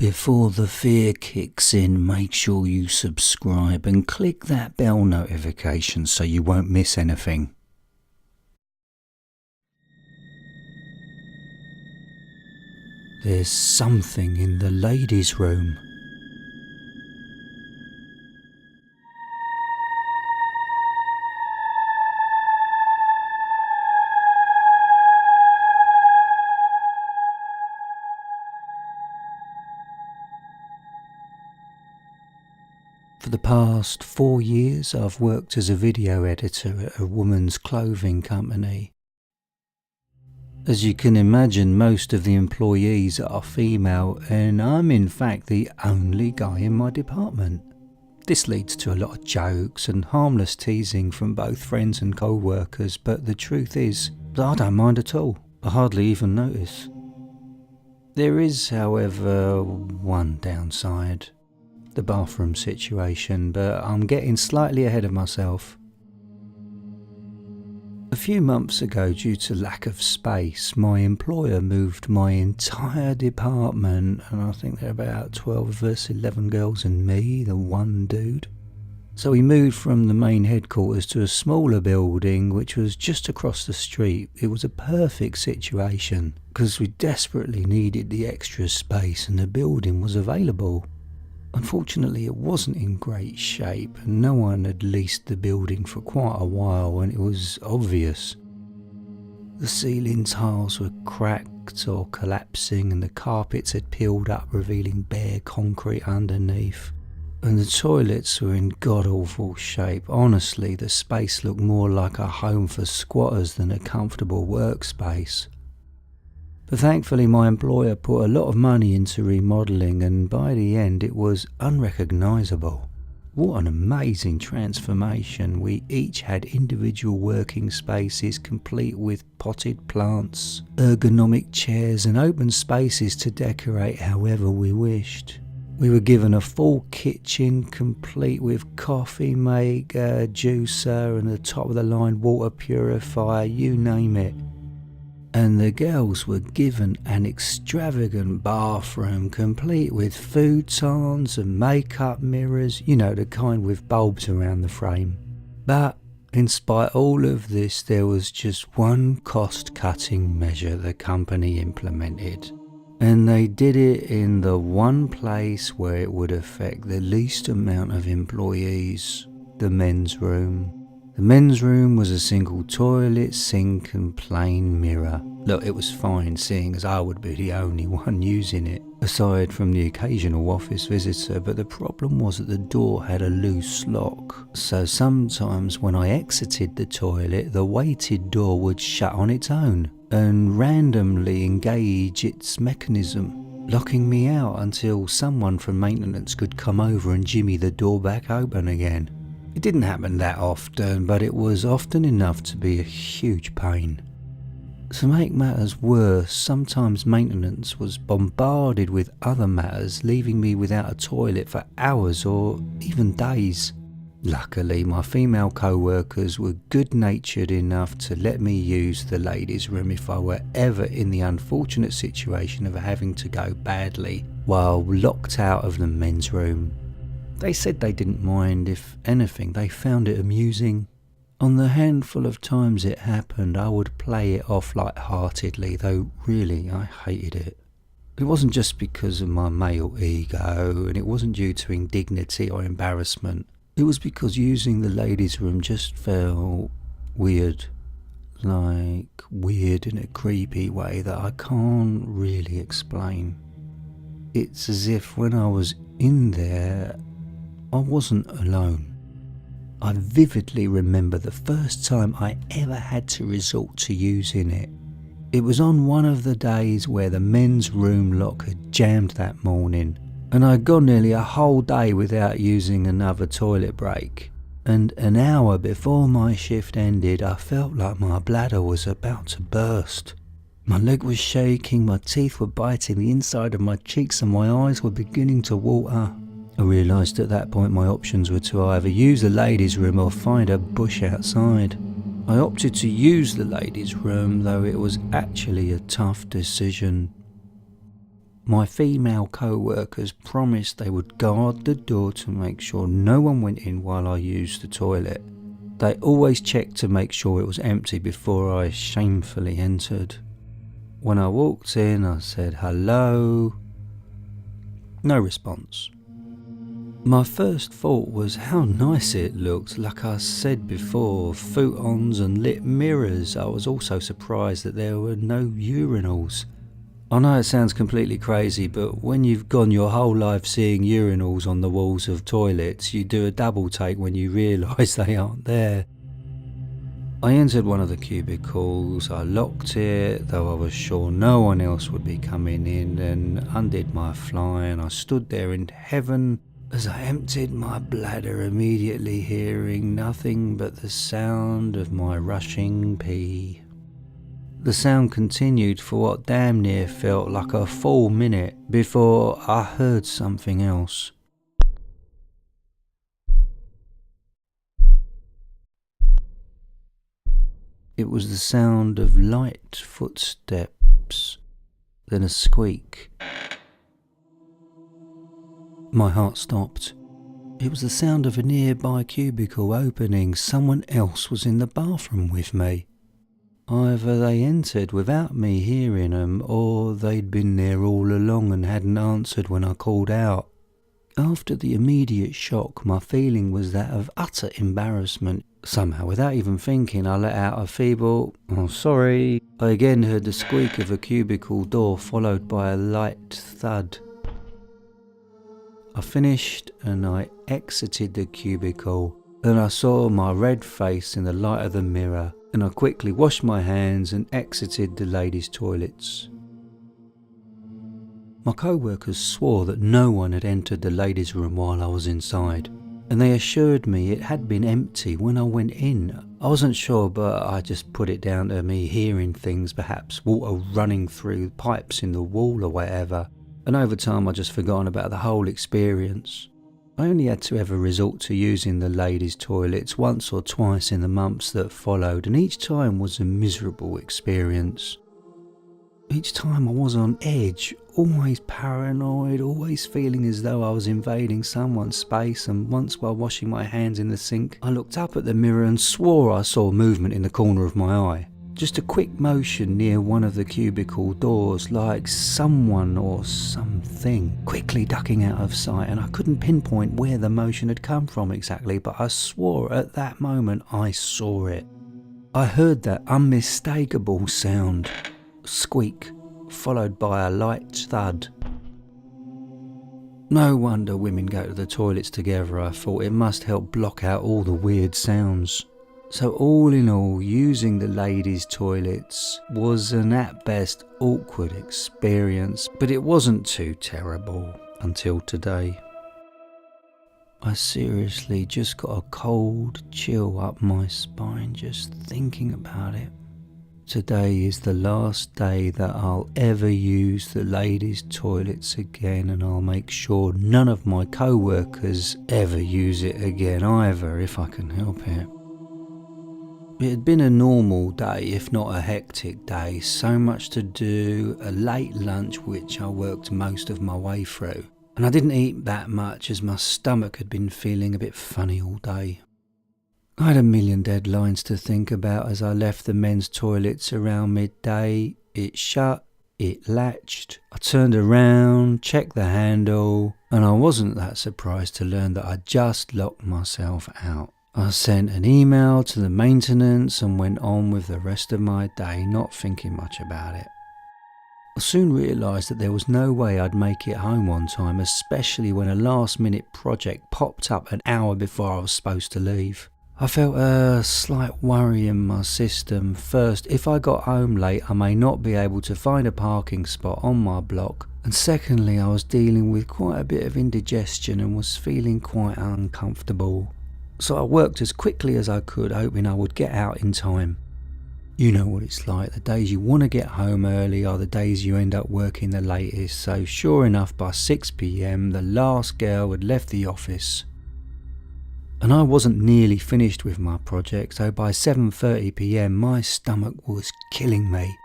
Before the fear kicks in, make sure you subscribe and click that bell notification so you won't miss anything. There's something in the ladies' room. For the past 4 years, I've worked as a video editor at a woman's clothing company. As you can imagine, most of the employees are female, and I'm in fact the only guy in my department. This leads to a lot of jokes and harmless teasing from both friends and co-workers, but the truth is, I don't mind at all. I hardly even notice. There is, however, one downside. The bathroom situation, but I'm getting slightly ahead of myself. A few months ago, due to lack of space, my employer moved my entire department, and I think there are about 12 of us, 11 girls and me, the one dude. So we moved from the main headquarters to a smaller building which was just across the street. It was a perfect situation because we desperately needed the extra space and the building was available. Unfortunately, it wasn't in great shape, and no one had leased the building for quite a while, and it was obvious. The ceiling tiles were cracked or collapsing, and the carpets had peeled up, revealing bare concrete underneath. And the toilets were in god-awful shape. Honestly, the space looked more like a home for squatters than a comfortable workspace. But thankfully my employer put a lot of money into remodelling, and by the end it was unrecognisable. What an amazing transformation. We each had individual working spaces complete with potted plants, ergonomic chairs and open spaces to decorate however we wished. We were given a full kitchen complete with coffee maker, juicer and a top of the line water purifier, you name it. And the girls were given an extravagant bathroom complete with futons and makeup mirrors, you know, the kind with bulbs around the frame. But in spite of all of this, there was just one cost-cutting measure the company implemented. And they did it in the one place where it would affect the least amount of employees, the men's room. The men's room was a single toilet, sink and plain mirror. Look, it was fine seeing as I would be the only one using it, aside from the occasional office visitor, but the problem was that the door had a loose lock. So sometimes when I exited the toilet, the weighted door would shut on its own and randomly engage its mechanism, locking me out until someone from maintenance could come over and jimmy the door back open again. It didn't happen that often, but it was often enough to be a huge pain. To make matters worse, sometimes maintenance was bombarded with other matters, leaving me without a toilet for hours or even days. Luckily, my female co-workers were good-natured enough to let me use the ladies' room if I were ever in the unfortunate situation of having to go badly while locked out of the men's room. They said they didn't mind. If anything, they found it amusing. On the handful of times it happened, I would play it off light-heartedly, though really I hated it. It wasn't just because of my male ego, and it wasn't due to indignity or embarrassment. It was because using the ladies' room just felt weird. Like, weird in a creepy way that I can't really explain. It's as if when I was in there, I wasn't alone. I vividly remember the first time I ever had to resort to using it. It was on one of the days where the men's room lock had jammed that morning, and I'd gone nearly a whole day without using another toilet break. And an hour before my shift ended, I felt like my bladder was about to burst. My leg was shaking, my teeth were biting the inside of my cheeks, and my eyes were beginning to water. I realised at that point my options were to either use the ladies' room or find a bush outside. I opted to use the ladies' room, though it was actually a tough decision. My female co-workers promised they would guard the door to make sure no one went in while I used the toilet. They always checked to make sure it was empty before I shamefully entered. When I walked in, I said hello. No response. My first thought was how nice it looked. Like I said before, futons and lit mirrors. I was also surprised that there were no urinals. I know it sounds completely crazy, but when you've gone your whole life seeing urinals on the walls of toilets, you do a double take when you realise they aren't there. I entered one of the cubicles, I locked it, though I was sure no one else would be coming in, and undid my fly, and I stood there in heaven as I emptied my bladder, immediately hearing nothing but the sound of my rushing pee. The sound continued for what damn near felt like a full minute before I heard something else. It was the sound of light footsteps, then a squeak. My heart stopped. It was the sound of a nearby cubicle opening. Someone else was in the bathroom with me. Either they entered without me hearing them, or they'd been there all along and hadn't answered when I called out. After the immediate shock, my feeling was that of utter embarrassment. Somehow, without even thinking, I let out a feeble, "Oh, sorry." I again heard the squeak of a cubicle door, followed by a light thud. I finished and I exited the cubicle. Then I saw my red face in the light of the mirror, and I quickly washed my hands and exited the ladies' toilets. My co-workers swore that no one had entered the ladies' room while I was inside, and they assured me it had been empty when I went in. I wasn't sure, but I just put it down to me hearing things, perhaps water running through pipes in the wall or whatever, and over time I just forgotten about the whole experience. I only had to ever resort to using the ladies' toilets once or twice in the months that followed, and each time was a miserable experience. Each time I was on edge, always paranoid, always feeling as though I was invading someone's space, and once while washing my hands in the sink, I looked up at the mirror and swore I saw movement in the corner of my eye. Just a quick motion near one of the cubicle doors, like someone or something quickly ducking out of sight, and I couldn't pinpoint where the motion had come from exactly, but I swore at that moment I saw it. I heard that unmistakable sound, squeak, followed by a light thud. No wonder women go to the toilets together, I thought. It must help block out all the weird sounds. So all in all, using the ladies' toilets was an at best awkward experience, but it wasn't too terrible until today. I seriously just got a cold chill up my spine just thinking about it. Today is the last day that I'll ever use the ladies' toilets again, and I'll make sure none of my co-workers ever use it again either, if I can help it. It had been a normal day, if not a hectic day. So much to do, a late lunch which I worked most of my way through, and I didn't eat that much as my stomach had been feeling a bit funny all day. I had a million deadlines to think about as I left the men's toilets around midday. It shut, it latched, I turned around, checked the handle, and I wasn't that surprised to learn that I'd just locked myself out. I sent an email to the maintenance and went on with the rest of my day, not thinking much about it. I soon realised that there was no way I'd make it home on time, especially when a last-minute project popped up an hour before I was supposed to leave. I felt a slight worry in my system. First, if I got home late, I may not be able to find a parking spot on my block. And secondly, I was dealing with quite a bit of indigestion and was feeling quite uncomfortable. So I worked as quickly as I could, hoping I would get out in time. You know what it's like, the days you want to get home early are the days you end up working the latest. So sure enough, by 6 p.m, the last girl had left the office. And I wasn't nearly finished with my project, so by 7:30 p.m, my stomach was killing me.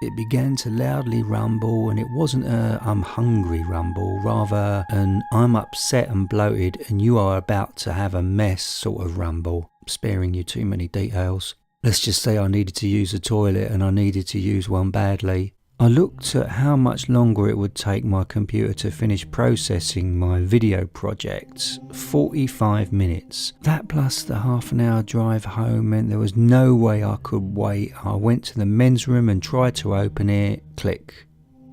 It began to loudly rumble, and it wasn't a "I'm hungry" rumble, rather an "I'm upset and bloated and you are about to have a mess" sort of rumble, sparing you too many details. Let's just say I needed to use the toilet, and I needed to use one badly. I looked at how much longer it would take my computer to finish processing my video projects. 45 minutes. That plus the half-an-hour drive home meant there was no way I could wait. I went to the men's room and tried to open it. Click.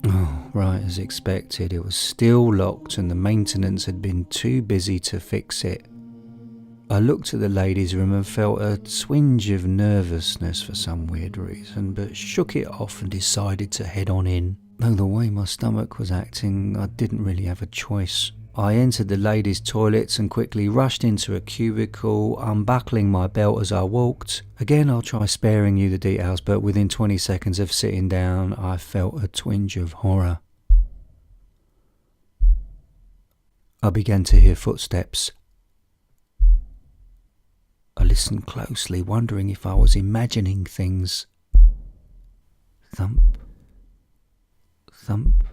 Oh, right as expected. It was still locked and the maintenance had been too busy to fix it. I looked at the ladies' room and felt a twinge of nervousness for some weird reason, but shook it off and decided to head on in. Though the way my stomach was acting, I didn't really have a choice. I entered the ladies' toilets and quickly rushed into a cubicle, unbuckling my belt as I walked. Again, I'll try sparing you the details, but within 20 seconds of sitting down, I felt a twinge of horror. I began to hear footsteps. I listened closely, wondering if I was imagining things. Thump, thump,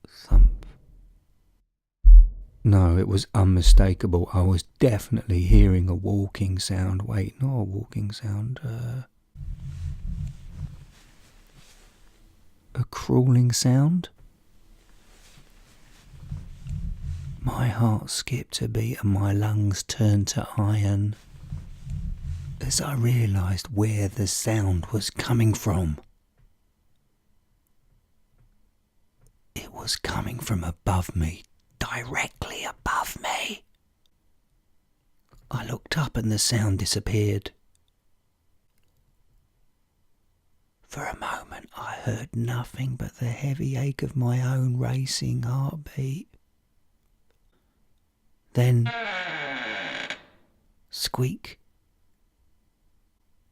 thump. No, it was unmistakable. I was definitely hearing a walking sound. Wait, not a walking sound. A crawling sound? My heart skipped a beat and my lungs turned to iron as I realised where the sound was coming from. It was coming from above me, directly above me. I looked up and the sound disappeared. For a moment I heard nothing but the heavy ache of my own racing heartbeat. Then, squeak.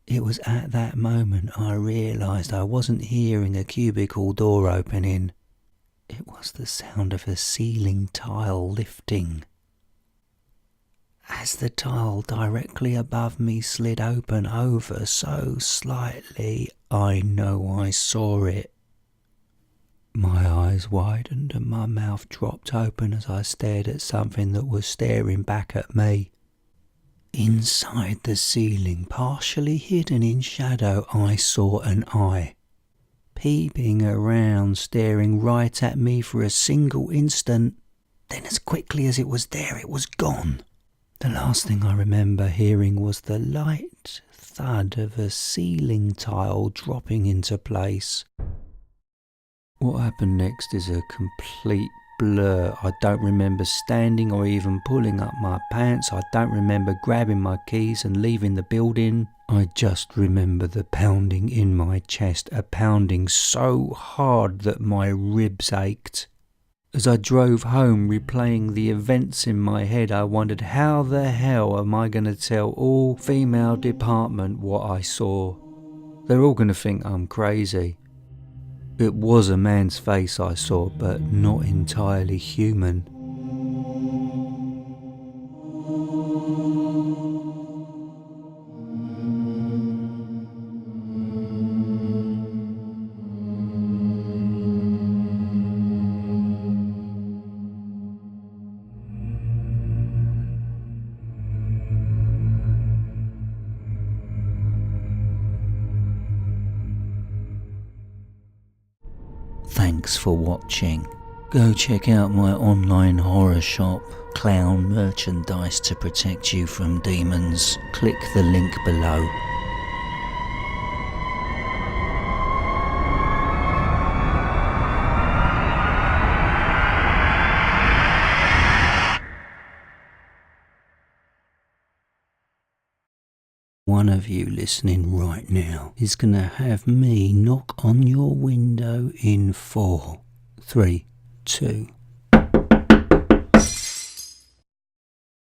It was at that moment I realised I wasn't hearing a cubicle door opening. It was the sound of a ceiling tile lifting. As the tile directly above me slid open over so slightly, I know I saw it. My eyes widened and my mouth dropped open as I stared at something that was staring back at me. Inside the ceiling, partially hidden in shadow, I saw an eye. Peeping around, staring right at me for a single instant. Then as quickly as it was there, it was gone. The last thing I remember hearing was the light thud of a ceiling tile dropping into place. What happened next is a complete blur. I don't remember standing or even pulling up my pants. I don't remember grabbing my keys and leaving the building. I just remember the pounding in my chest, a pounding so hard that my ribs ached. As I drove home, replaying the events in my head, I wondered how the hell am I going to tell all female department what I saw? They're all going to think I'm crazy. It was a man's face I saw, but not entirely human. Thanks for watching. Go check out my online horror shop, Clown Merchandise, to protect you from demons. Click the link below. One of you listening right now is going to have me knock on your window in 4, 3, 2,